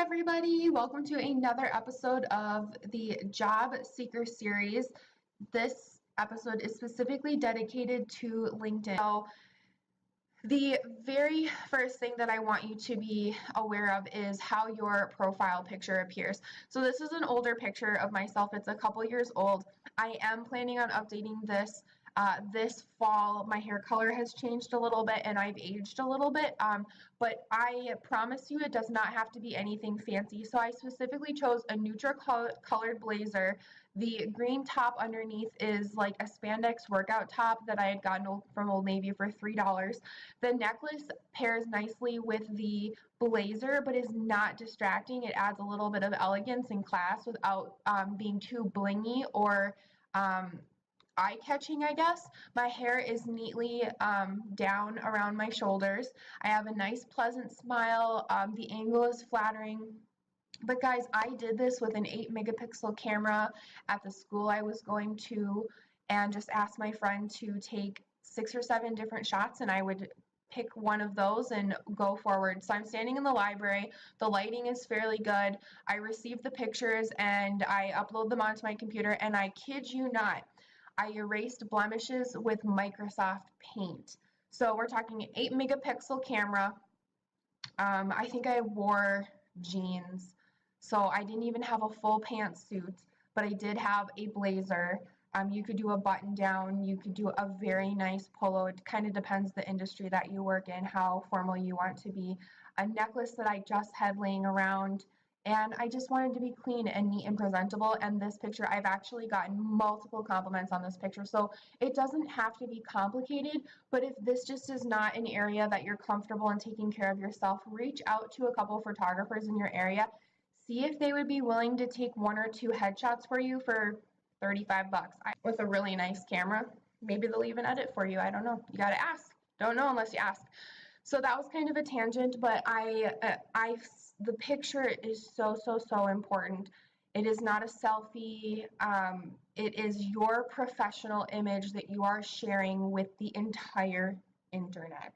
everybody, welcome to another episode of the Job Seeker series. This episode is specifically dedicated to LinkedIn. So the very first thing that I want you to be aware of is how your profile picture appears. So this is an older picture of myself. It's a couple years old. I am planning on updating this this fall. My hair color has changed a little bit and I've aged a little bit, but I promise you it does not have to be anything fancy. So I specifically chose a neutral colored blazer. The green top underneath is like a spandex workout top that I had gotten from Old Navy for $3. The necklace pairs nicely with the blazer, but is not distracting. It adds a little bit of elegance and class without being too blingy or eye-catching, I guess. My hair is neatly down around my shoulders. I have a nice, pleasant smile. The angle is flattering. But guys, I did this with an 8-megapixel camera at the school I was going to, and just asked my friend to take 6 or 7 different shots, and I would pick one of those and go forward. So I'm standing in the library. The lighting is fairly good. I receive the pictures and I upload them onto my computer, and I kid you not, I erased blemishes with Microsoft Paint. So we're talking an 8-megapixel camera. I think I wore jeans, so I didn't even have a full pantsuit, but I did have a blazer. You could do a button down, you could do a very nice polo. It kind of depends the industry that you work in, how formal you want to be. A necklace that I just had laying around, and I just wanted to be clean and neat and presentable. And this picture, I've actually gotten multiple compliments on this picture. So it doesn't have to be complicated, but if this just is not an area that you're comfortable in taking care of yourself, reach out to a couple photographers in your area. See if they would be willing to take 1 or 2 headshots for you for $35 with a really nice camera. Maybe they'll even edit for you. I don't know. You got to ask. Don't know unless you ask. So that was kind of a tangent, but the picture is so important. It is not a selfie. It is your professional image that you are sharing with the entire internet.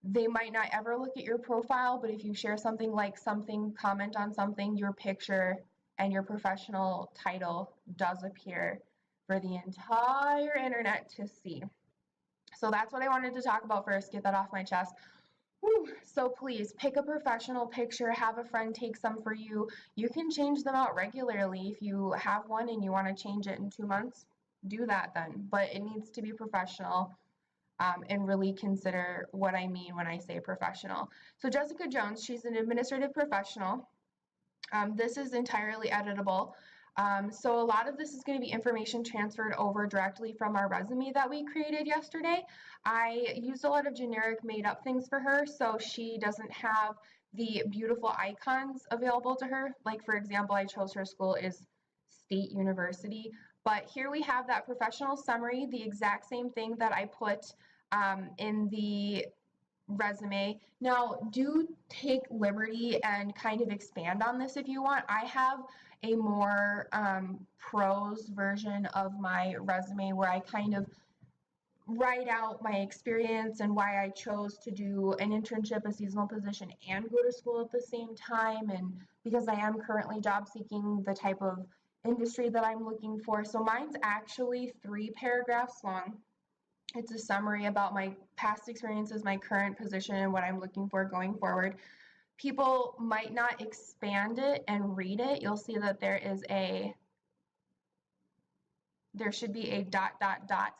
They might not ever look at your profile, but if you share something, like something, comment on something, your picture and your professional title does appear for the entire internet to see. So that's what I wanted to talk about first, get that off my chest. Whew. So please pick a professional picture, have a friend take some for you. You can change them out regularly. If you have one and you want to change it in 2 months, do that then. But it needs to be professional, and really consider what I mean when I say professional. So Jessica Jones, she's an administrative professional. This is entirely editable. So a lot of this is going to be information transferred over directly from our resume that we created yesterday. I used a lot of generic made up things for her, so she doesn't have the beautiful icons available to her. Like, for example, I chose her school is State University, but here we have that professional summary, the exact same thing that I put in the resume. Now, do take liberty and kind of expand on this if you want. I have a more prose version of my resume where I kind of write out my experience and why I chose to do an internship, a seasonal position, and go to school at the same time, and because I am currently job seeking the type of industry that I'm looking for. So mine's actually 3 paragraphs long. It's a summary about my past experiences, my current position, and what I'm looking for going forward. People might not expand it and read it. You'll see that there should be a ...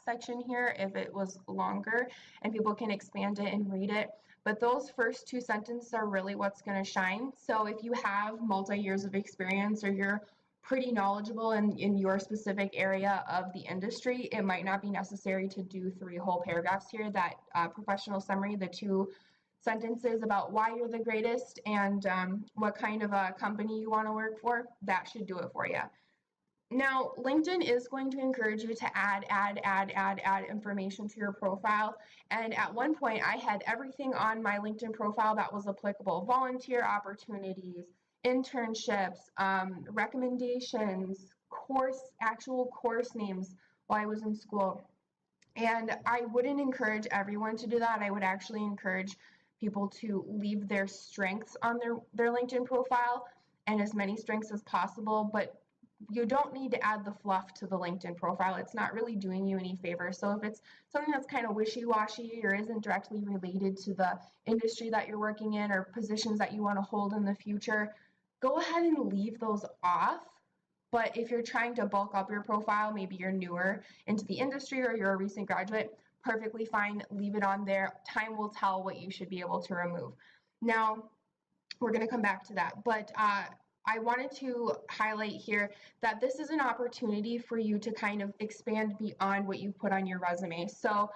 section here if it was longer, and people can expand it and read it. But those first 2 sentences are really what's going to shine. So if you have multi-years of experience, or you're pretty knowledgeable in your specific area of the industry, it might not be necessary to do 3 whole paragraphs here. That professional summary, the 2 sentences about why you're the greatest and what kind of a company you want to work for, that should do it for you. Now, LinkedIn is going to encourage you to add information to your profile. And at one point, I had everything on my LinkedIn profile that was applicable: volunteer opportunities, internships, recommendations, actual course names while I was in school. And I wouldn't encourage everyone to do that. I would actually encourage people to leave their strengths on their LinkedIn profile and as many strengths as possible, but you don't need to add the fluff to the LinkedIn profile. It's not really doing you any favor. So if it's something that's kind of wishy-washy or isn't directly related to the industry that you're working in or positions that you want to hold in the future, go ahead and leave those off. But if you're trying to bulk up your profile, maybe you're newer into the industry or you're a recent graduate, perfectly fine, leave it on there. Time will tell what you should be able to remove. Now, we're going to come back to that, but I wanted to highlight here that this is an opportunity for you to kind of expand beyond what you put on your resume. So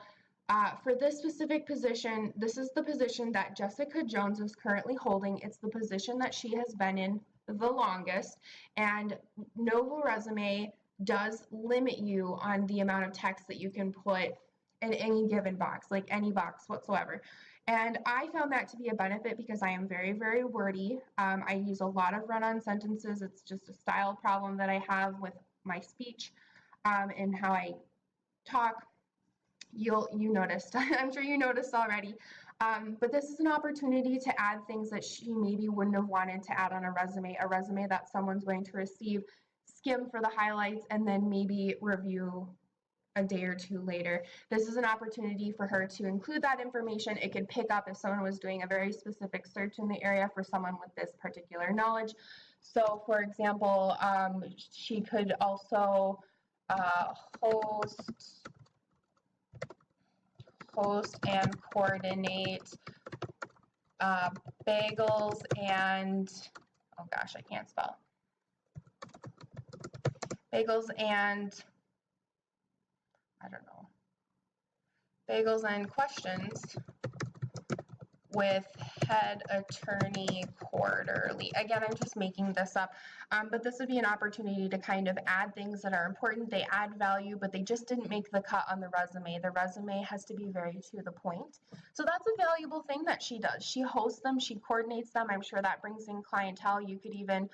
for this specific position, this is the position that Jessica Jones is currently holding. It's the position that she has been in the longest, and Novo Resume does limit you on the amount of text that you can put in any given box, like any box whatsoever. And I found that to be a benefit because I am very, very wordy. I use a lot of run-on sentences. It's just a style problem that I have with my speech and how I talk. You noticed. I'm sure you noticed already. But this is an opportunity to add things that she maybe wouldn't have wanted to add on a resume that someone's going to receive, skim for the highlights, and then maybe review a day or two later. This is an opportunity for her to include that information. It could pick up if someone was doing a very specific search in the area for someone with this particular knowledge. So for example, she could also host and coordinate bagels and, oh gosh, I can't spell. Bagels and, I don't know, bagels and questions with head attorney quarterly. Again, I'm just making this up, but this would be an opportunity to kind of add things that are important. They add value, but they just didn't make the cut on the resume. The resume has to be very to the point. So that's a valuable thing that she does. She hosts them, she coordinates them. I'm sure that brings in clientele. You could even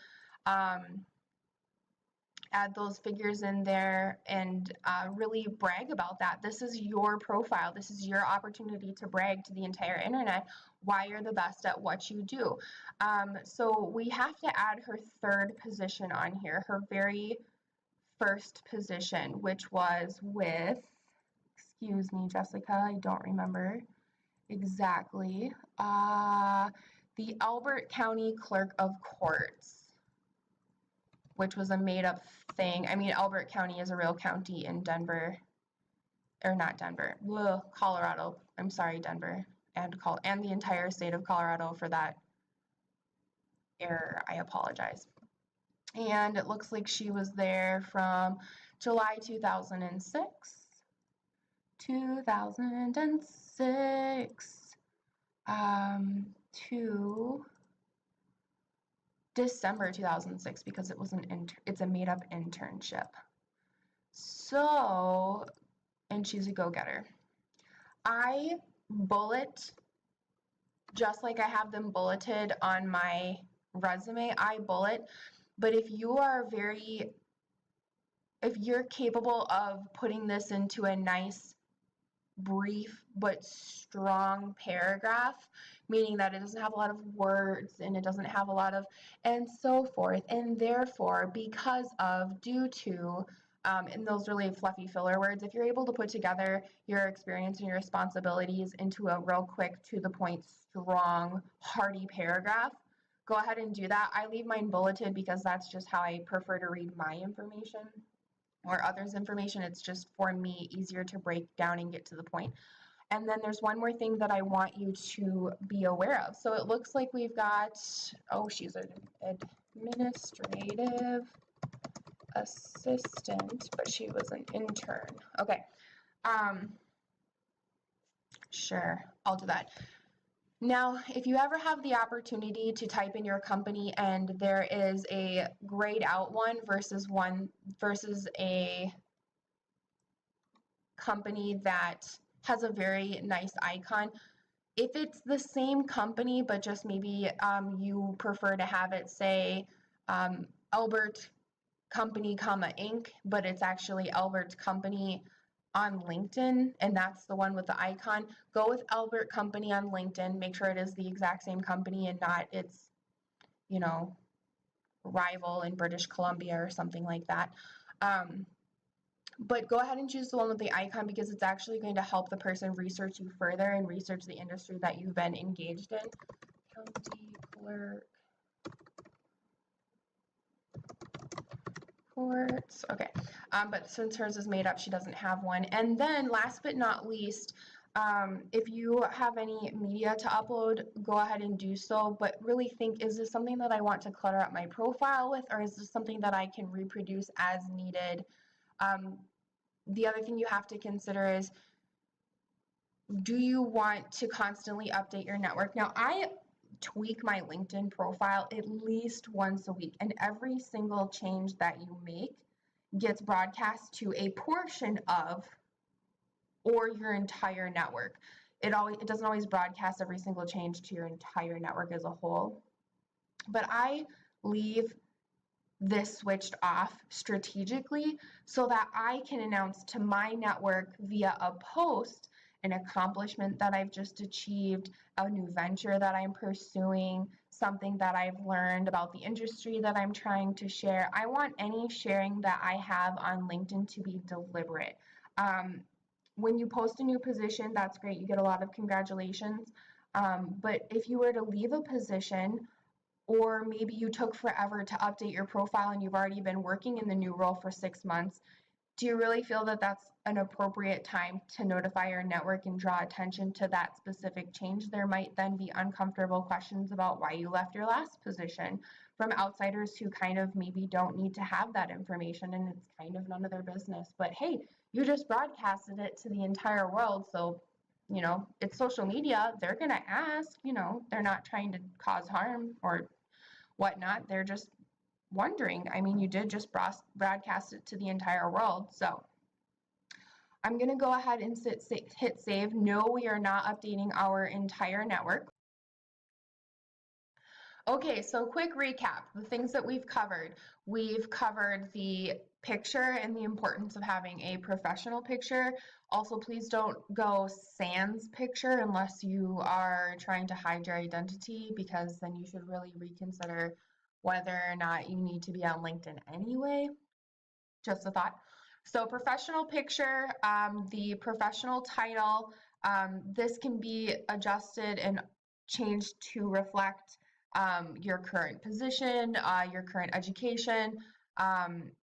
add those figures in there and really brag about that. This is your profile. This is your opportunity to brag to the entire internet why you're the best at what you do. So we have to add her third position on here, her very first position, which was with, excuse me, Jessica, I don't remember exactly, the Albert County Clerk of Courts, which was a made-up thing. I mean, Albert County is a real county in Denver, or not Denver, Colorado. I'm sorry, Denver, and the entire state of Colorado for that error. I apologize. And it looks like she was there from July 2006 to December 2006 because it was it's a made-up internship. So, and she's a go-getter. I bullet, just like I have them bulleted on my resume, I bullet, but if you're capable of putting this into a nice, brief, but strong paragraph, meaning that it doesn't have a lot of words and it doesn't have a lot of, and so forth, and therefore, because of, due to, and those really fluffy filler words, if you're able to put together your experience and your responsibilities into a real quick, to the point, strong, hearty paragraph, go ahead and do that. I leave mine bulleted because that's just how I prefer to read my information or others' information. It's just, for me, easier to break down and get to the point. And then there's one more thing that I want you to be aware of. So it looks like we've got, oh, she's an administrative assistant, but she was an intern. Okay. Sure, I'll do that. Now, if you ever have the opportunity to type in your company and there is a grayed out one versus a company that has a very nice icon, if it's the same company but just maybe you prefer to have it say Albert Company, Inc., but it's actually Albert Company on LinkedIn, and that's the one with the icon, go with Albert Company on LinkedIn. Make sure it is the exact same company and not its, you know, rival in British Columbia or something like that. But go ahead and choose the one with the icon because it's actually going to help the person research you further and research the industry that you've been engaged in. County clerk. Reports. Okay, but since hers is made up, she doesn't have one. And then last but not least, if you have any media to upload, go ahead and do so, but really think, is this something that I want to clutter up my profile with, or is this something that I can reproduce as needed? The other thing you have to consider is, do you want to constantly update your network? Now, I tweak my LinkedIn profile at least once a week, and every single change that you make gets broadcast to a portion of or your entire network. It doesn't always broadcast every single change to your entire network as a whole, but I leave this switched off strategically so that I can announce to my network via a post an accomplishment that I've just achieved, a new venture that I'm pursuing, something that I've learned about the industry that I'm trying to share. I want any sharing that I have on LinkedIn to be deliberate. When you post a new position, that's great. You get a lot of congratulations. But if you were to leave a position, or maybe you took forever to update your profile and you've already been working in the new role for 6 months, do you really feel that that's an appropriate time to notify your network and draw attention to that specific change? There might then be uncomfortable questions about why you left your last position from outsiders who kind of maybe don't need to have that information, and it's kind of none of their business. But hey, you just broadcasted it to the entire world, so you know, it's social media. They're going to ask, you know, they're not trying to cause harm or whatnot. They're just wondering. I mean, you did just broadcast it to the entire world. So I'm going to go ahead and hit save. No, we are not updating our entire network. Okay, so quick recap, the things that we've covered. We've covered the picture and the importance of having a professional picture. Also, please don't go sans picture unless you are trying to hide your identity, because then you should really reconsider whether or not you need to be on LinkedIn anyway. Just a thought. So professional picture, the professional title, this can be adjusted and changed to reflect your current position, your current education,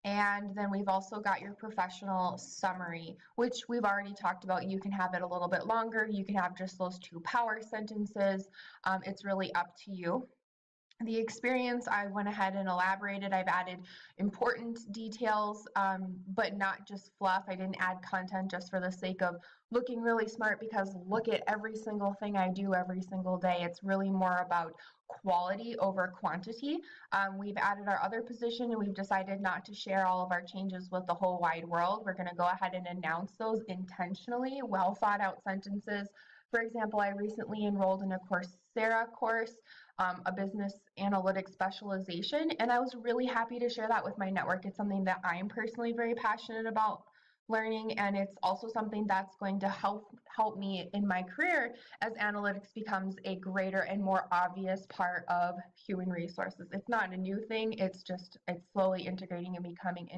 and then we've also got your professional summary, which we've already talked about. You can have it a little bit longer. You can have just those 2 power sentences. It's really up to you. The experience, I went ahead and elaborated. I've added important details, but not just fluff. I didn't add content just for the sake of looking really smart, because look at every single thing I do every single day. It's really more about quality over quantity. We've added our other position, and we've decided not to share all of our changes with the whole wide world. We're going to go ahead and announce those intentionally, well thought out sentences. For example, I recently enrolled in a Coursera course, a business analytics specialization, and I was really happy to share that with my network. It's something that I'm personally very passionate about learning, and it's also something that's going to help me in my career as analytics becomes a greater and more obvious part of human resources. It's not a new thing, it's slowly integrating and becoming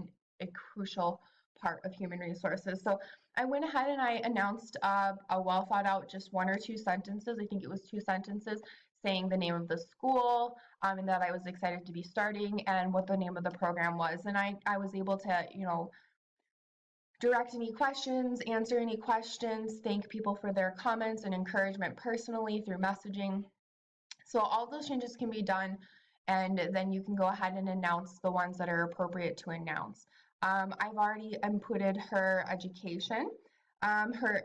a crucial part of human resources. So I went ahead and I announced a well thought out, just 1 or 2 sentences. I think it was 2 sentences, saying the name of the school, and that I was excited to be starting, and what the name of the program was. And I was able to, you know, direct any questions, answer any questions, thank people for their comments and encouragement personally through messaging. So all those changes can be done, and then you can go ahead and announce the ones that are appropriate to announce. I've already inputted her education.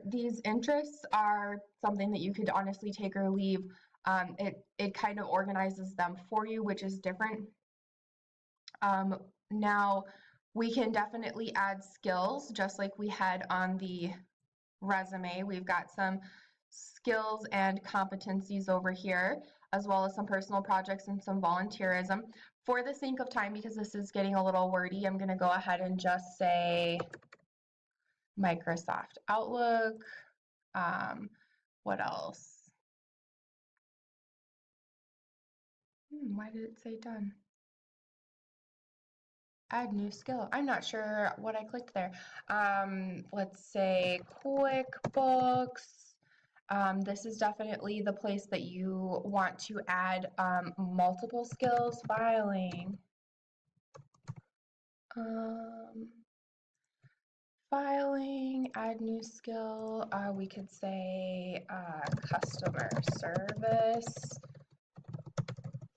These interests are something that you could honestly take or leave. It kind of organizes them for you, which is different. Now, we can definitely add skills, just like we had on the resume. We've got some skills and competencies over here, as well as some personal projects and some volunteerism. For the sake of time, because this is getting a little wordy, I'm going to go ahead and just say Microsoft Outlook. What else? Why did it say done? Add new skill. I'm not sure what I clicked there. Let's say QuickBooks. This is definitely the place that you want to add multiple skills. Filing. Filing, add new skill. We could say customer service.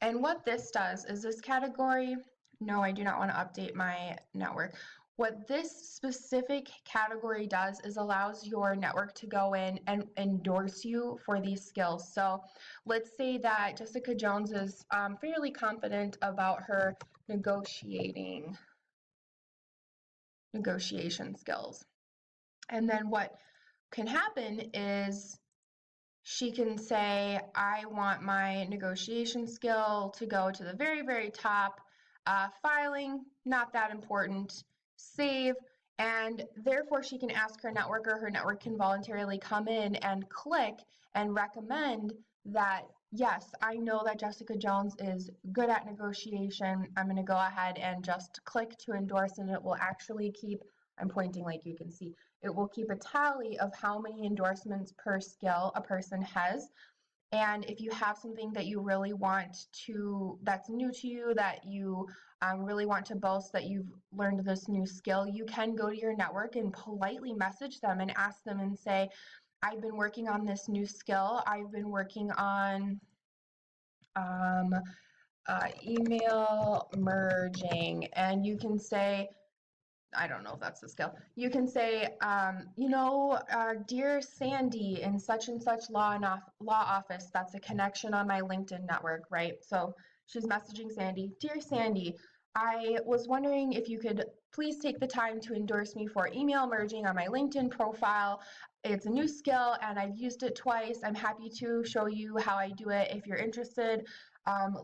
And what this does is this category, no, I do not want to update my network. What this specific category does is allows your network to go in and endorse you for these skills. So let's say that Jessica Jones is fairly confident about her negotiation skills. And then what can happen is she can say, I want my negotiation skill to go to the very, very top. Filing, not that important. Save, and therefore she can ask her network, or her network can voluntarily come in and click and recommend that, yes, I know that Jessica Jones is good at negotiation. I'm going to go ahead and just click to endorse, and it will actually keep, I'm pointing like you can see, it will keep a tally of how many endorsements per skill a person has. And if you have something that you really want to, that's new to you, that you really want to boast that you've learned this new skill, you can go to your network and politely message them and ask them and say, I've been working on this new skill. I've been working on email merging. And you can say, I don't know if that's the skill. You can say, dear Sandy in such and such law office, that's a connection on my LinkedIn network, right? So she's messaging Sandy, dear Sandy, I was wondering if you could please take the time to endorse me for email merging on my LinkedIn profile. It's a new skill and I've used it twice. I'm happy to show you how I do it if you're interested.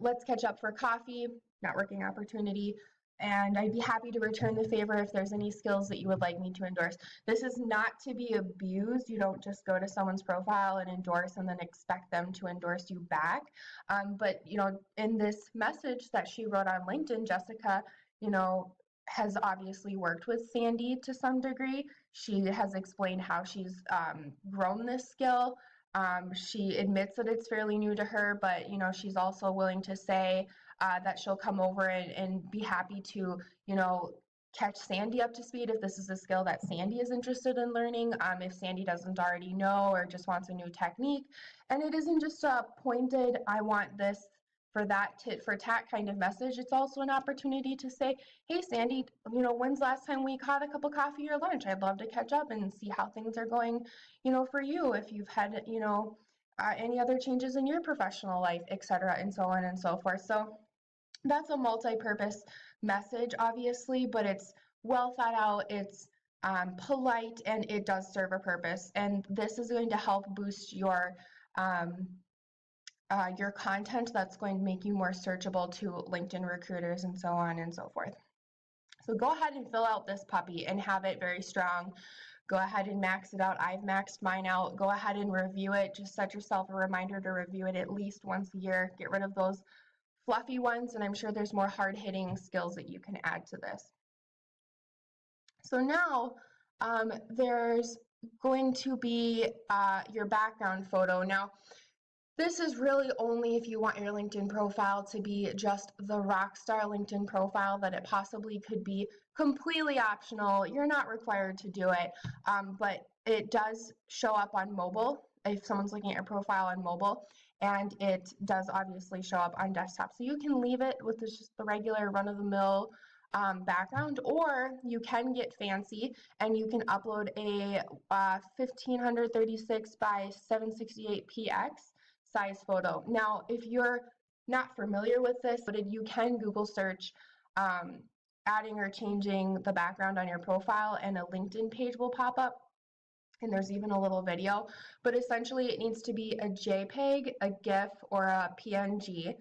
Let's catch up for coffee, networking opportunity. And I'd be happy to return the favor if there's any skills that you would like me to endorse. This is not to be abused. You don't just go to someone's profile and endorse and then expect them to endorse you back. But, in this message that she wrote on LinkedIn, Jessica, has obviously worked with Sandy to some degree. She has explained how she's grown this skill. She admits that it's fairly new to her, but, she's also willing to say, that she'll come over and be happy to, catch Sandy up to speed if this is a skill that Sandy is interested in learning, if Sandy doesn't already know or just wants a new technique. And it isn't just a pointed, I want this for that tit for tat kind of message. It's also an opportunity to say, hey, Sandy, when's the last time we caught a cup of coffee or lunch? I'd love to catch up and see how things are going, for you, if you've had, any other changes in your professional life, etc., and so on and so forth. So that's a multi-purpose message, obviously, but it's well thought out, it's polite, and it does serve a purpose. And this is going to help boost your content. That's going to make you more searchable to LinkedIn recruiters and so on and so forth. So go ahead and fill out this puppy and have it very strong. Go ahead and max it out. I've maxed mine out. Go ahead and review it. Just set yourself a reminder to review it at least once a year. Get rid of those fluffy ones, and I'm sure there's more hard-hitting skills that you can add to this. So now there's going to be your background photo. Now, this is really only if you want your LinkedIn profile to be just the rockstar LinkedIn profile that it possibly could be. Completely optional. You're not required to do it, but it does show up on mobile if someone's looking at your profile on mobile, and it does obviously show up on desktop. So you can leave it with just the regular run-of-the-mill background, or you can get fancy and you can upload a 1536 by 768 px size photo. Now, if you're not familiar with this, but you can Google search adding or changing the background on your profile, and a LinkedIn page will pop up. And there's even a little video, but essentially it needs to be a JPEG, a GIF, or a PNG.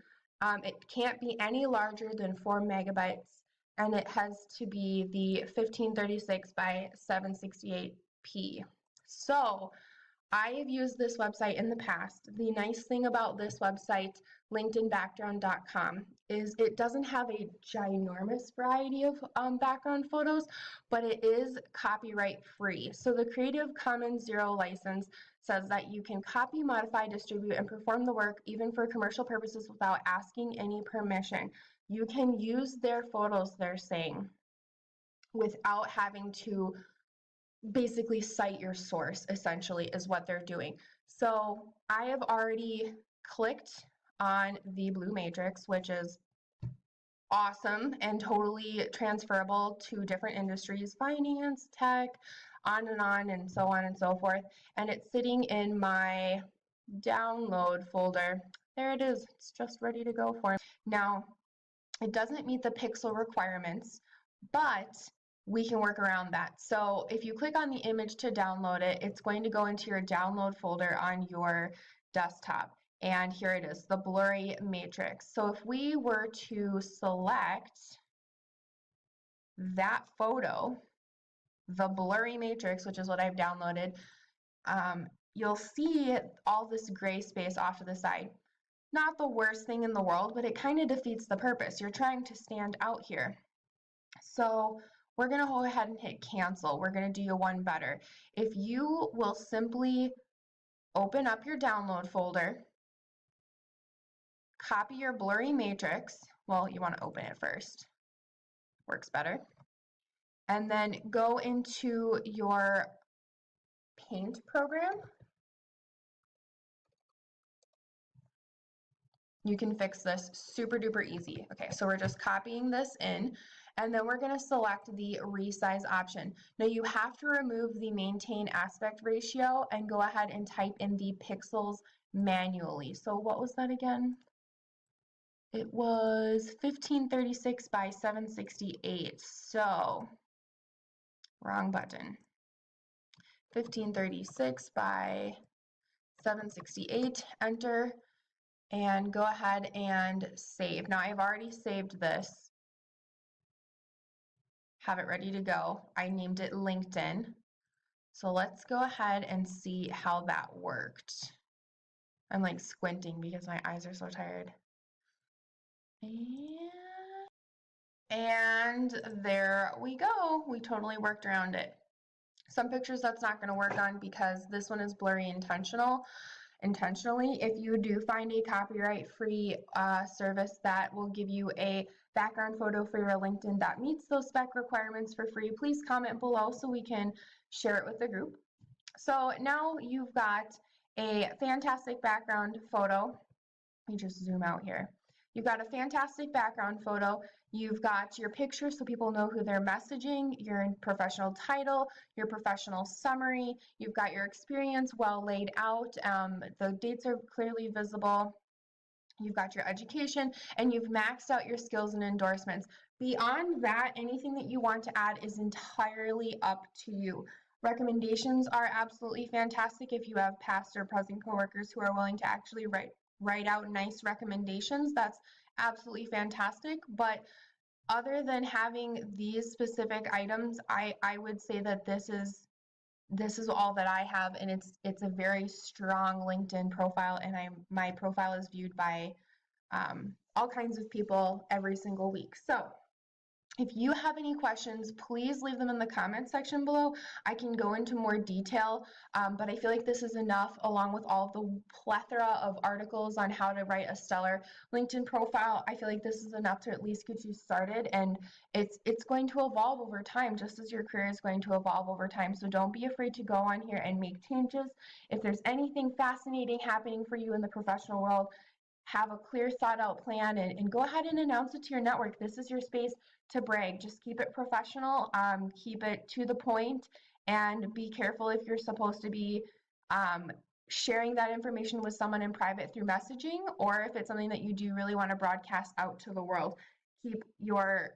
It can't be any larger than 4 megabytes, and it has to be the 1536 by 768p. So I have used this website in the past. The nice thing about this website, linkedinbackground.com, is it doesn't have a ginormous variety of background photos, but it is copyright free. So the Creative Commons Zero license says that you can copy, modify, distribute, and perform the work even for commercial purposes without asking any permission. You can use their photos, they're saying, without having to basically cite your source, essentially, is what they're doing. So I have already clicked on the blue matrix, which is awesome and totally transferable to different industries, finance, tech, on, and so on and so forth. And it's sitting in my download folder. There it is. It's just ready to go for me. Now, it doesn't meet the pixel requirements, but we can work around that. So if you click on the image to download it, it's going to go into your download folder on your desktop. And here it is, the blurry matrix. So if we were to select that photo, the blurry matrix, which is what I've downloaded, you'll see all this gray space off to the side. Not the worst thing in the world, but it kind of defeats the purpose. You're trying to stand out here. So we're going to go ahead and hit cancel. We're going to do you one better. If you will simply open up your download folder, copy your blurry matrix. Well, you want to open it first. Works better. And then go into your Paint program. You can fix this super duper easy. Okay, so we're just copying this in, and then we're going to select the resize option. Now you have to remove the maintain aspect ratio and go ahead and type in the pixels manually. So what was that again? It was 1536 by 768. So wrong button. 1536 by 768, enter, and go ahead and save. Now I've already saved this, have it ready to go. I named it LinkedIn. So let's go ahead and see how that worked. I'm like squinting because my eyes are so tired. And there we go. We totally worked around it. Some pictures that's not going to work on because this one is blurry intentionally. If you do find a copyright-free service that will give you a background photo for your LinkedIn that meets those spec requirements for free, please comment below so we can share it with the group. So now you've got a fantastic background photo. Let me just zoom out here. You've got a fantastic background photo. You've got your picture so people know who they're messaging, your professional title, your professional summary. You've got your experience well laid out. The dates are clearly visible. You've got your education, and you've maxed out your skills and endorsements. Beyond that, anything that you want to add is entirely up to you. Recommendations are absolutely fantastic if you have past or present coworkers who are willing to actually write out nice recommendations. That's absolutely fantastic. But other than having these specific items, I would say that this is all that I have, and it's a very strong LinkedIn profile, and my profile is viewed by all kinds of people every single week. So if you have any questions, please leave them in the comments section below. I can go into more detail, but I feel like this is enough, along with all the plethora of articles on how to write a stellar LinkedIn profile. I feel like this is enough to at least get you started, and it's going to evolve over time, just as your career is going to evolve over time. So don't be afraid to go on here and make changes. If there's anything fascinating happening for you in the professional world, have a clear thought out plan and go ahead and announce it to your network. This is your space to brag. Just keep it professional, keep it to the point, and be careful if you're supposed to be sharing that information with someone in private through messaging, or if it's something that you do really want to broadcast out to the world. Keep your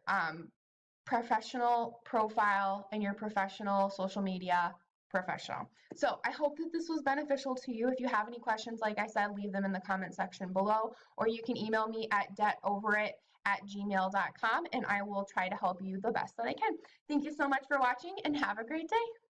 professional profile and your professional social media professional. So I hope that this was beneficial to you. If you have any questions, like I said, leave them in the comment section below, or you can email me at debtoverit gmail.com, and I will try to help you the best that I can. Thank you so much for watching, and have a great day.